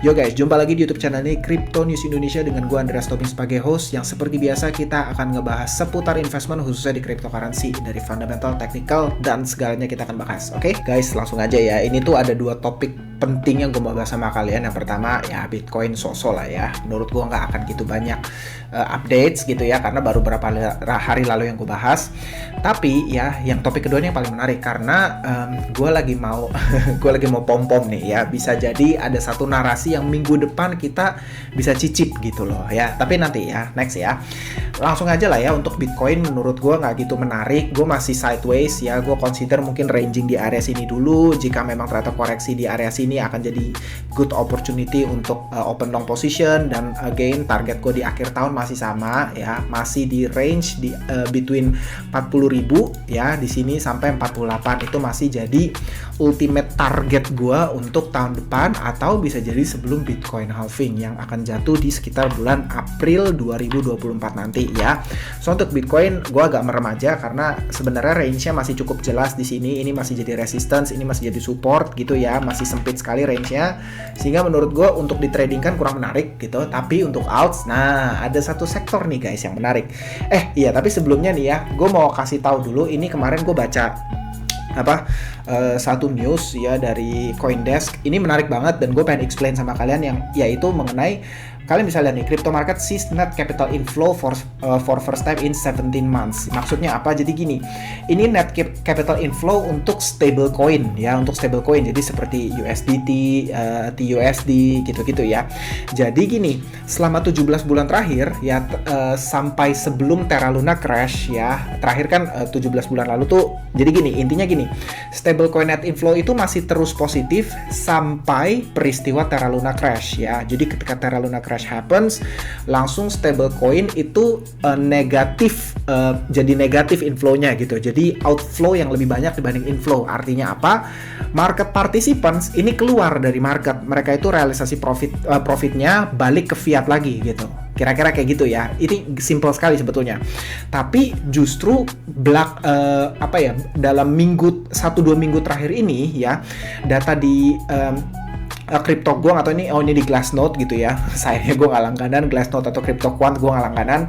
Yo guys, jumpa lagi di YouTube channel ini Crypto News Indonesia dengan gue Andreas Tobing sebagai host yang seperti biasa kita akan ngebahas seputar investment khususnya di cryptocurrency dari fundamental, technical, dan segalanya kita akan bahas. Oke guys, langsung aja ya. Ini tuh ada dua topik penting yang gue mau bahas sama kalian. Yang pertama ya Bitcoin so-so lah ya. Menurut gue nggak akan gitu banyak updates gitu ya karena baru beberapa hari lalu yang gue bahas. Tapi ya yang topik kedua ini yang paling menarik karena gue lagi mau pom-pom nih ya. Bisa jadi ada satu narasi yang minggu depan kita bisa cicip gitu loh ya. Tapi nanti ya, next ya. Langsung aja lah ya, untuk Bitcoin menurut gue nggak gitu menarik. Gue masih sideways ya. Gue consider mungkin ranging di area sini dulu. Jika memang ternyata koreksi di area sini akan jadi good opportunity untuk open long position. Dan again target gue di akhir tahun masih sama ya. Masih di range di between 40.000 ya di sini sampai 48. Itu masih jadi ultimate target gue untuk tahun depan atau bisa jadi sebelum Bitcoin halving yang akan jatuh di sekitar bulan April 2024 nanti ya. So untuk Bitcoin gue agak merem aja karena sebenarnya range-nya masih cukup jelas di sini. Ini masih jadi resistance, ini masih jadi support gitu ya. Masih sempit sekali range-nya. Sehingga menurut gue untuk di trading kan kurang menarik gitu. Tapi untuk alts, nah ada satu sektor nih guys yang menarik. Iya tapi sebelumnya nih ya, gue mau kasih tahu dulu. Ini kemarin gue baca satu news ya dari CoinDesk. Ini menarik banget dan gue pengen explain sama kalian yang yaitu mengenai kalian bisa lihat nih, crypto market sees net capital inflow for first time in 17 months. Maksudnya apa? Jadi gini, ini net capital inflow untuk stable coin ya, untuk stable coin. Jadi seperti USDT, TUSD gitu-gitu ya. Jadi gini, selama 17 bulan terakhir ya sampai sebelum Terra Luna crash ya. Terakhir kan 17 bulan lalu tuh. Jadi gini, intinya gini, stable coin net inflow itu masih terus positif sampai peristiwa Terra Luna crash ya. Jadi ketika Terra Luna crash happens, langsung stablecoin itu negatif, jadi negatif inflow-nya gitu. Jadi outflow yang lebih banyak dibanding inflow. Artinya apa? Market participants ini keluar dari market, mereka itu realisasi profitnya balik ke fiat lagi gitu. Kira-kira kayak gitu ya. Ini simple sekali sebetulnya. Tapi justru dalam 1-2 minggu terakhir ini ya, data di CryptoQuant atau ini di Glassnode gitu ya. Sayangnya gue nggak langganan Glassnode atau CryptoQuant, gue nggak langganan.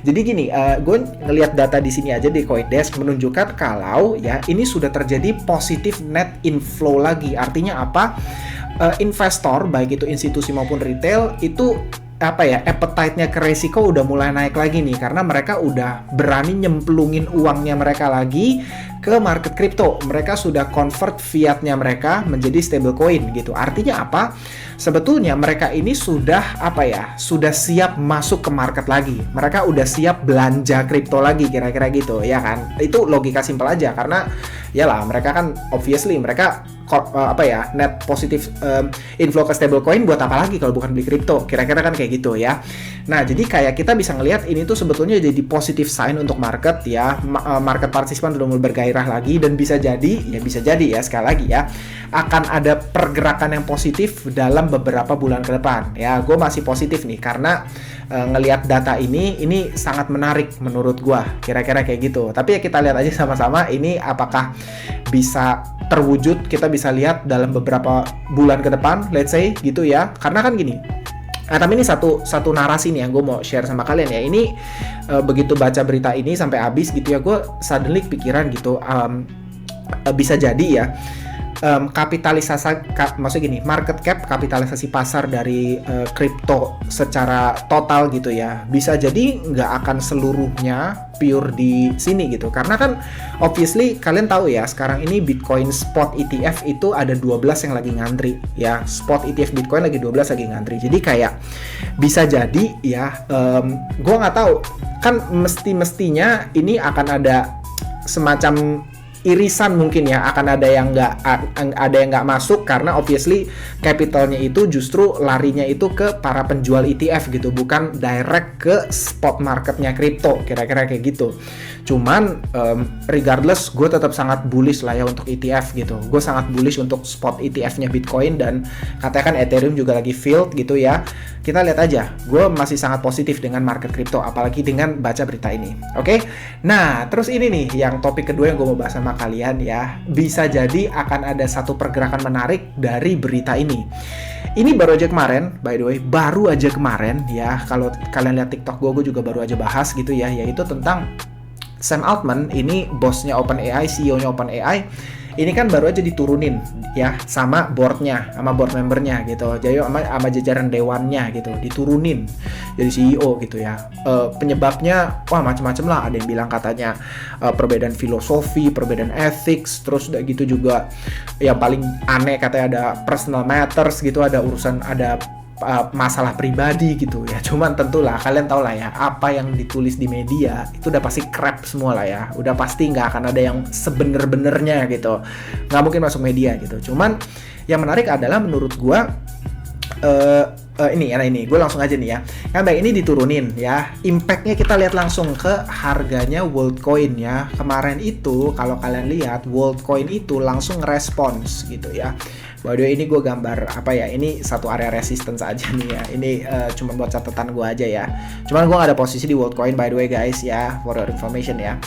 Jadi gini, gue ngelihat data di sini aja di CoinDesk menunjukkan kalau ya ini sudah terjadi positif net inflow lagi. Artinya apa? Investor baik itu institusi maupun retail itu appetite-nya ke resiko udah mulai naik lagi nih karena mereka udah berani nyemplungin uangnya mereka lagi ke market crypto. Mereka sudah convert fiatnya mereka menjadi stablecoin gitu. Artinya apa? Sebetulnya mereka ini sudah sudah siap masuk ke market lagi. Mereka udah siap belanja kripto lagi kira-kira gitu ya kan. Itu logika simpel aja karena yalah mereka kan obviously mereka net positif inflow ke stablecoin buat apa lagi kalau bukan beli kripto, kira-kira kan kayak gitu ya. Nah jadi kayak kita bisa ngelihat ini tuh sebetulnya jadi positive sign untuk market ya. Market partisipan udah mulai bergairah lagi dan bisa jadi ya sekali lagi ya akan ada pergerakan yang positif dalam beberapa bulan ke depan ya. Gue masih positif nih karena ngelihat data ini sangat menarik menurut gue, kira-kira kayak gitu. Tapi ya kita lihat aja sama-sama ini apakah bisa terwujud. Kita bisa lihat dalam beberapa bulan ke depan, let's say gitu ya. Karena kan gini, tapi ini satu narasi nih yang gue mau share sama kalian ya. Ini begitu baca berita ini sampai habis gitu ya, gue suddenly pikiran gitu, bisa jadi ya maksudnya gini, market cap, kapitalisasi pasar dari kripto secara total gitu ya, bisa jadi nggak akan seluruhnya pure di sini gitu. Karena kan obviously kalian tahu ya sekarang ini Bitcoin spot ETF itu ada 12 yang lagi ngantri ya. Spot ETF Bitcoin lagi 12 lagi ngantri. Jadi kayak bisa jadi ya, gue nggak tahu kan mestinya ini akan ada semacam irisan mungkin ya, akan ada yang nggak masuk karena obviously capitalnya itu justru larinya itu ke para penjual ETF gitu, bukan direct ke spot marketnya kripto, kira-kira kayak gitu. Cuman regardless gue tetap sangat bullish lah ya untuk ETF gitu. Gue sangat bullish untuk spot ETF-nya Bitcoin dan katanya kan Ethereum juga lagi filled gitu ya. Kita lihat aja, gue masih sangat positif dengan market kripto, apalagi dengan baca berita ini. Oke? Nah, terus ini nih yang topik kedua yang gue mau bahas sama kalian ya. Bisa jadi akan ada satu pergerakan menarik dari berita ini. Ini baru aja kemarin, by the way, baru aja kemarin ya. Kalau kalian lihat TikTok gue juga baru aja bahas gitu ya, yaitu tentang Sam Altman, ini bosnya OpenAI, CEO-nya OpenAI. Ini kan baru aja diturunin ya sama boardnya, sama board membernya gitu. Jadi sama jajaran dewannya gitu, diturunin jadi CEO gitu ya. Penyebabnya wah macam-macam lah. Ada yang bilang katanya perbedaan filosofi, perbedaan ethics, terus udah gitu juga yang paling aneh katanya ada personal matters gitu, ada urusan, ada masalah pribadi gitu ya. Cuman tentulah kalian tau lah ya, apa yang ditulis di media itu udah pasti crap semua lah ya, udah pasti nggak akan ada yang sebener-benernya gitu, nggak mungkin masuk media gitu. Cuman yang menarik adalah menurut gua ini gue langsung aja nih ya, kan baik ini diturunin ya, impactnya kita lihat langsung ke harganya WorldCoin ya. Kemarin itu kalau kalian lihat WorldCoin itu langsung respons gitu ya. By the way, ini gue gambar apa ya, ini satu area resistance aja nih ya, ini cuma buat catatan gue aja ya. Cuman gue gak ada posisi di WorldCoin by the way guys ya, for your information ya.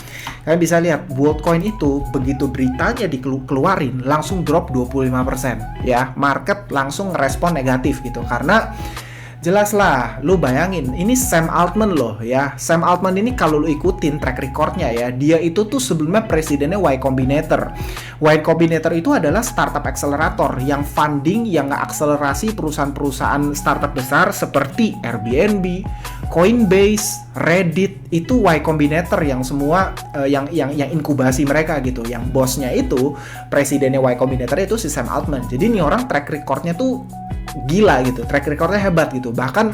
Kalian bisa lihat WorldCoin itu begitu beritanya dikeluarin langsung drop 25% ya, market langsung respon negatif gitu. Karena jelas lah, lu bayangin, ini Sam Altman loh ya. Sam Altman ini kalau lu ikutin track recordnya ya, dia itu tuh sebelumnya presidennya Y Combinator. Y Combinator itu adalah startup accelerator yang funding, yang ngeakselerasi perusahaan-perusahaan startup besar seperti Airbnb, Coinbase, Reddit. Itu Y Combinator yang semua yang inkubasi mereka gitu. Yang bosnya itu, presidennya Y Combinator itu si Sam Altman. Jadi nih orang track recordnya tuh gila gitu, track recordnya hebat gitu. Bahkan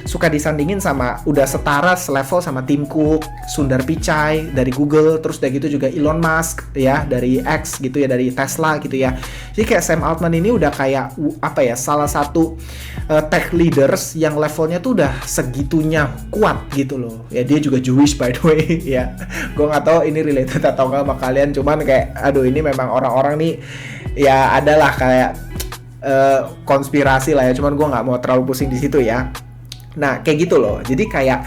suka disandingin sama, udah setara selevel sama Tim Cook, Sundar Pichai dari Google, terus udah gitu juga Elon Musk ya dari X gitu ya, dari Tesla gitu ya. Jadi kayak Sam Altman ini udah kayak apa ya, salah satu tech leaders yang levelnya tuh udah segitunya kuat gitu loh. Ya dia juga Jewish by the way ya. Gue nggak tahu ini related atau nggak sama kalian, cuman kayak aduh ini memang orang-orang nih ya adalah kayak konspirasi lah ya, cuman gue nggak mau terlalu pusing di situ ya. Nah kayak gitu loh, jadi kayak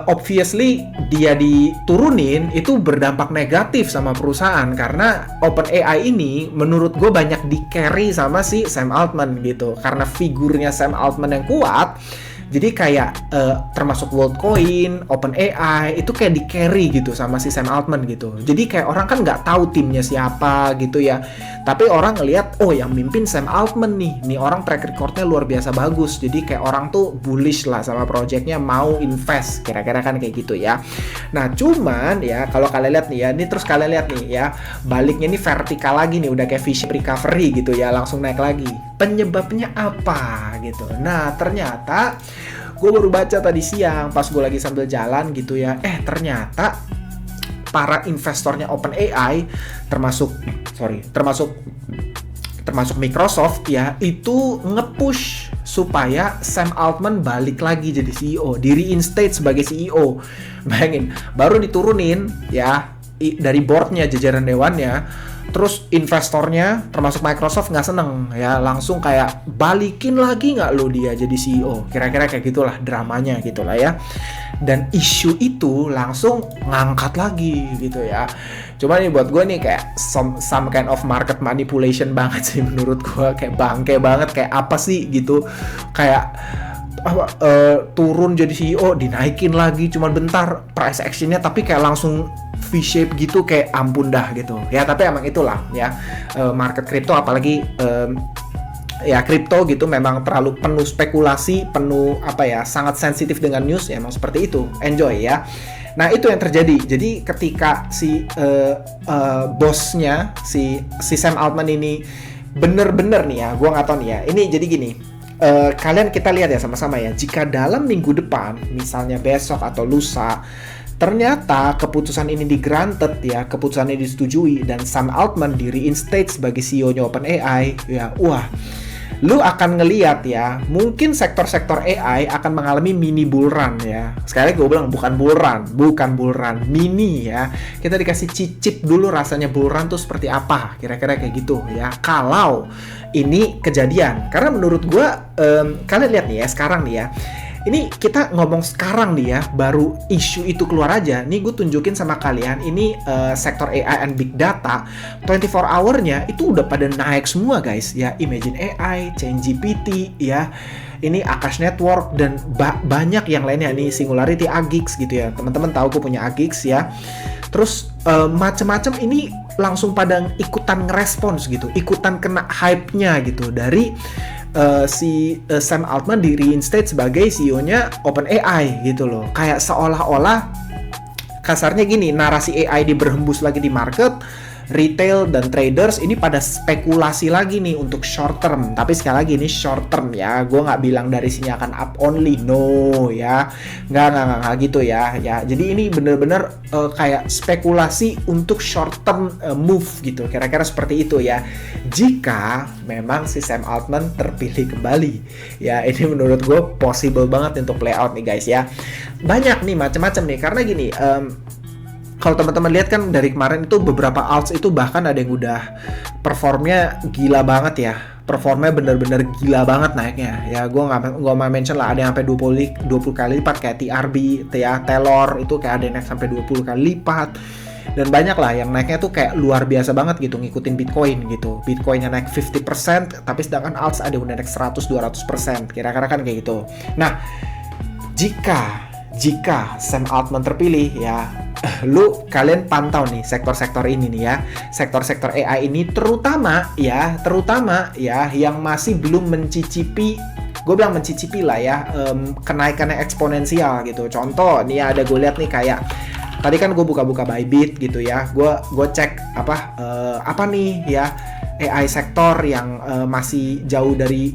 obviously dia diturunin itu berdampak negatif sama perusahaan, karena OpenAI ini menurut gue banyak di carry sama si Sam Altman gitu, karena figurnya Sam Altman yang kuat. Jadi kayak termasuk WorldCoin, OpenAI itu kayak di carry gitu sama si Sam Altman gitu. Jadi kayak orang kan nggak tahu timnya siapa gitu ya. Tapi orang ngelihat, oh yang mimpin Sam Altman nih orang track recordnya luar biasa bagus. Jadi kayak orang tuh bullish lah sama projectnya, mau invest, kira-kira kan kayak gitu ya. Nah cuman ya kalau kalian lihat nih ya, ini terus kalian lihat nih ya, baliknya ini vertikal lagi nih, udah kayak V-shape recovery gitu ya, langsung naik lagi. Penyebabnya apa gitu? Nah ternyata gue baru baca tadi siang pas gue lagi sambil jalan gitu ya, ternyata para investornya OpenAI termasuk Microsoft ya, itu nge-push supaya Sam Altman balik lagi jadi CEO, di reinstate sebagai CEO. Bayangin, baru diturunin ya dari boardnya, jajaran dewannya, terus investornya termasuk Microsoft nggak seneng ya, langsung kayak balikin lagi nggak lo dia jadi CEO, kira-kira kayak gitulah dramanya gitulah ya. Dan isu itu langsung ngangkat lagi gitu ya. Cuma nih buat gue nih kayak some kind of market manipulation banget sih menurut gue, kayak bangke banget, kayak apa sih gitu, kayak turun jadi CEO dinaikin lagi cuman bentar price actionnya, tapi kayak langsung V-shape gitu, kayak ampun dah gitu ya. Tapi emang itulah ya, market crypto apalagi ya kripto gitu memang terlalu penuh spekulasi, penuh apa ya, sangat sensitif dengan news ya, emang seperti itu. Enjoy ya. Nah itu yang terjadi. Jadi ketika si bosnya si Sam Altman ini bener-bener nih ya, gue nggak tahu nih ya, ini jadi gini, kalian kita lihat ya sama-sama ya, jika dalam minggu depan misalnya besok atau lusa ternyata keputusan ini di-granted ya, keputusan ini disetujui dan Sam Altman di reinstate sebagai CEO-nya OpenAI ya, wah, lu akan ngeliat ya, mungkin sektor-sektor AI akan mengalami mini bull run ya. Sekali lagi gue bilang bukan bull run, mini ya. Kita dikasih cicip dulu rasanya bull run tuh seperti apa, kira-kira kayak gitu ya. Kalau ini kejadian, karena menurut gue kalian lihat nih ya sekarang nih ya, Ini kita ngomong sekarang nih ya, baru isu itu keluar aja. Nih gue tunjukin sama kalian, ini sektor AI and Big Data, 24 hour-nya itu udah pada naik semua guys. Ya, Imagine AI, ChatGPT, ya. Ini Akash Network, dan banyak yang lainnya. Nih Singularity, Agix gitu ya. Teman-teman tahu gue punya Agix ya. Terus macem-macem ini langsung pada ikutan ngerespons gitu, ikutan kena hype-nya gitu dari si Sam Altman di reinstate sebagai CEO-nya OpenAI gitu loh. Kayak seolah-olah kasarnya gini, narasi AI berhembus lagi di market, retail dan traders ini pada spekulasi lagi nih untuk short term. Tapi sekali lagi ini short term ya, gue nggak bilang dari sini akan up only, no ya, nggak gitu ya. Jadi ini bener-bener kayak spekulasi untuk short term move gitu, kira-kira seperti itu ya. Jika memang si Sam Altman terpilih kembali ya, ini menurut gue possible banget untuk play out nih guys ya. Banyak nih macam-macam nih, karena gini, kalau teman-teman lihat kan dari kemarin itu beberapa alts itu bahkan ada yang udah performnya gila banget ya. Performnya bener-bener gila banget naiknya. Ya gue nggak mau mention lah, ada yang sampai 20 kali lipat kayak TRB, ya, Taylor itu kayak ada yang naik sampai 20 kali lipat. Dan banyak lah yang naiknya tuh kayak luar biasa banget gitu, ngikutin Bitcoin gitu. Bitcoinnya naik 50%, tapi sedangkan alts ada yang udah naik 100-200%. Kira-kira kan kayak gitu. Nah, jika Sam Altman terpilih ya, kalian pantau nih sektor-sektor ini nih ya, sektor-sektor AI ini terutama ya yang masih belum mencicipi, gue bilang mencicipi lah ya, kenaikannya eksponensial gitu. Contoh nih ada gue lihat nih kayak tadi kan gue buka-buka Bybit gitu ya, gue cek apa nih ya AI sektor yang masih jauh dari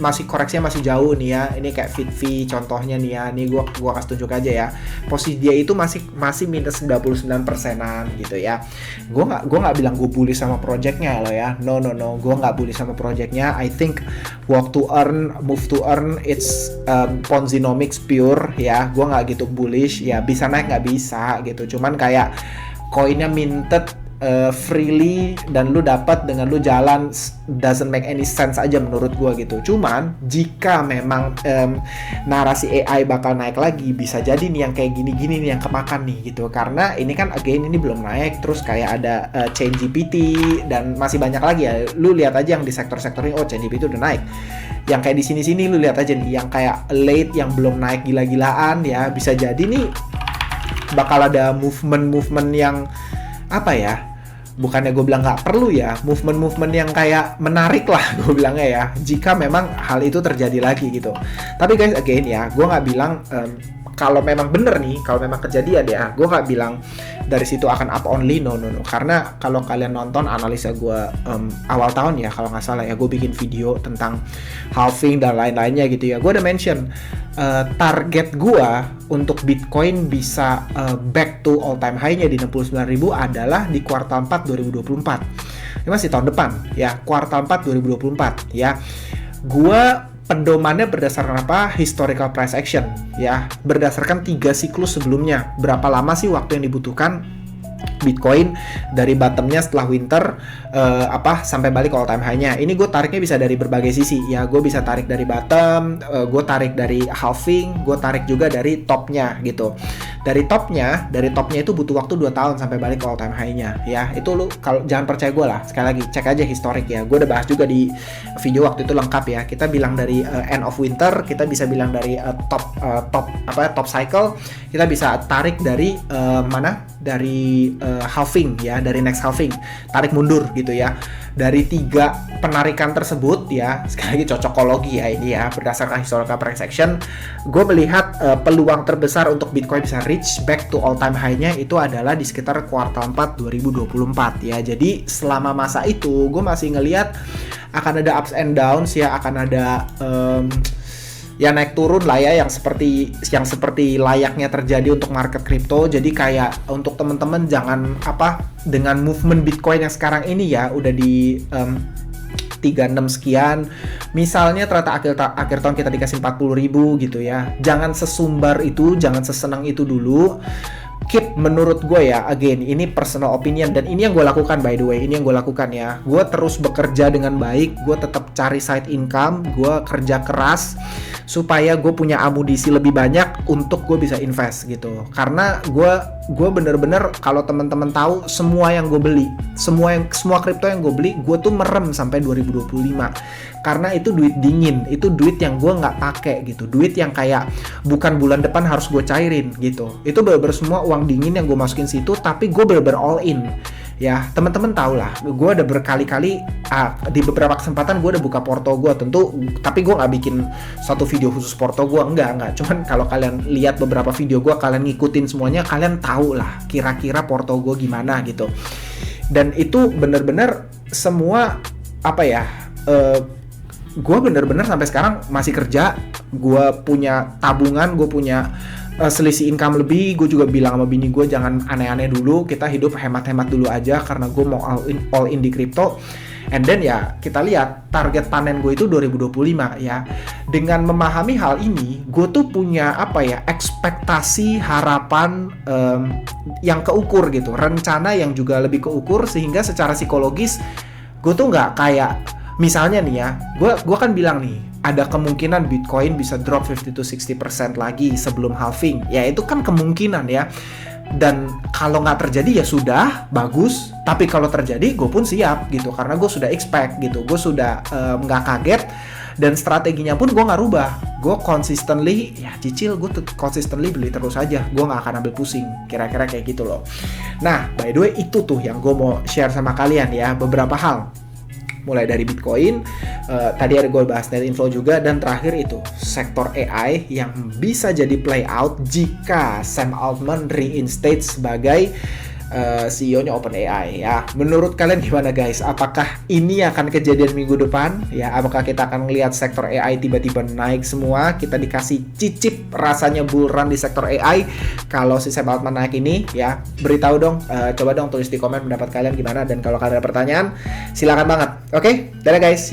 masih koreksinya masih jauh nih ya. Ini kayak Fitvi contohnya nih ya. Ini gua kasih tunjuk aja ya. Posisi dia itu masih minus 99%-an gitu ya. Gua nggak bilang gue bullish sama projectnya loh ya. No. Gua nggak bullish sama projectnya. I think walk to earn, move to earn, it's Ponzinomics pure ya. Gua nggak gitu bullish ya. Bisa naik nggak bisa gitu. Cuman kayak koinnya minted freely dan lu dapat dengan lu jalan, doesn't make any sense aja menurut gua gitu. Cuman jika memang narasi AI bakal naik lagi, bisa jadi nih yang kayak gini-gini nih yang kemakan nih gitu. Karena ini kan again ini belum naik, terus kayak ada ChatGPT dan masih banyak lagi ya. Lu lihat aja yang di sektor-sektor ini, oh ChatGPT udah naik. Yang kayak di sini-sini lu lihat aja nih, yang kayak late yang belum naik gila-gilaan ya, bisa jadi nih bakal ada movement yang apa ya, bukannya gue bilang nggak perlu ya, movement yang kayak menarik lah gue bilangnya ya, jika memang hal itu terjadi lagi gitu. Tapi guys again ya, gue nggak bilang kalau memang bener nih, kalau memang kejadian ya, gue nggak bilang dari situ akan up only, no. Karena kalau kalian nonton analisa gue awal tahun ya, kalau nggak salah ya, gue bikin video tentang halving dan lain-lainnya gitu ya. Gue udah mention target gue untuk Bitcoin bisa back to all time high-nya di 69.000 adalah di kuartal 4 2024. Ini masih tahun depan ya, kuartal 4 2024 ya. Gue pedomannya berdasarkan apa? Historical price action ya, berdasarkan 3 siklus sebelumnya. Berapa lama sih waktu yang dibutuhkan Bitcoin dari bottomnya setelah winter sampai balik all time high-nya. Ini gue tariknya bisa dari berbagai sisi ya. Gue bisa tarik dari bottom, gue tarik dari halving, gue tarik juga dari topnya gitu. Dari topnya itu butuh waktu 2 tahun sampai balik all time high-nya ya. Itu lu kalau jangan percaya gue lah, sekali lagi cek aja historik ya. Gue udah bahas juga di video waktu itu lengkap ya. Kita bilang dari end of winter, kita bisa bilang dari top cycle, kita bisa tarik dari dari halving ya, dari next halving, tarik mundur gitu ya. Dari 3 penarikan tersebut ya, sekali lagi cocokologi ya ini ya, berdasarkan historical price action, gue melihat peluang terbesar untuk Bitcoin bisa reach back to all time high-nya itu adalah di sekitar kuartal 4 2024 ya. Jadi selama masa itu gue masih ngelihat akan ada ups and downs ya, akan ada ya naik turun lah ya, yang seperti layaknya terjadi untuk market crypto. Jadi kayak untuk teman-teman jangan dengan movement Bitcoin yang sekarang ini ya udah di 36 sekian, misalnya ternyata akhir tahun kita dikasih 40.000 gitu ya, jangan sesumbar itu, jangan sesenang itu dulu. keep, menurut gue ya, again ini personal opinion dan ini yang gue lakukan, by the way, ini yang gue lakukan ya. Gue terus bekerja dengan baik, gue tetap cari side income, gue kerja keras supaya gue punya amunisi lebih banyak untuk gue bisa invest gitu. Karena gue bener-bener, kalau teman-teman tahu, semua yang gue beli, semua kripto yang gue beli, gue tuh merem sampai 2025. Karena itu duit dingin, itu duit yang gue nggak pakai gitu, duit yang kayak bukan bulan depan harus gue cairin gitu. Itu bener-bener semua uang dingin yang gue masukin situ, tapi gue bener-bener all in. Ya, teman-teman tahu lah, gue udah berkali-kali di beberapa kesempatan gue udah buka porto gue tentu, tapi gue nggak bikin satu video khusus porto gue, enggak. Cuman kalau kalian lihat beberapa video gue, kalian ngikutin semuanya, kalian tahu lah kira-kira porto gue gimana gitu. Dan itu bener-bener semua apa ya? Gue bener-bener sampai sekarang masih kerja, gue punya tabungan, gue punya selisih income lebih. Gue juga bilang sama bini gue jangan aneh-aneh dulu, kita hidup hemat-hemat dulu aja karena gue mau all in di crypto. And then ya kita lihat target panen gue itu 2025 ya. Dengan memahami hal ini, gue tuh punya apa ya, ekspektasi, harapan yang keukur gitu, rencana yang juga lebih keukur, sehingga secara psikologis gue tuh nggak kayak misalnya nih ya, gue kan bilang nih, ada kemungkinan Bitcoin bisa drop 50-60% lagi sebelum halving. Ya itu kan kemungkinan ya. Dan kalau nggak terjadi ya sudah, bagus. Tapi kalau terjadi, gue pun siap gitu. Karena gue sudah expect gitu. Gue sudah nggak kaget. Dan strateginya pun gue nggak rubah. Gue consistently, ya cicil, gue consistently beli terus aja. Gue nggak akan ambil pusing. Kira-kira kayak gitu loh. Nah, by the way, itu tuh yang gue mau share sama kalian ya. Beberapa hal. Mulai dari Bitcoin, tadi ada gue bahas net inflow juga, dan terakhir itu sektor AI yang bisa jadi play out jika Sam Altman reinstate sebagai CEO-nya OpenAI ya. Menurut kalian gimana guys? Apakah ini akan kejadian minggu depan? Ya, apakah kita akan melihat sektor AI tiba-tiba naik semua? Kita dikasih cicip rasanya bull run di sektor AI kalau si Sam Altman naik ini ya. Beritahu dong, coba dong tulis di komen pendapat kalian gimana, dan kalau kalian ada pertanyaan silakan banget. Oke, dadah guys.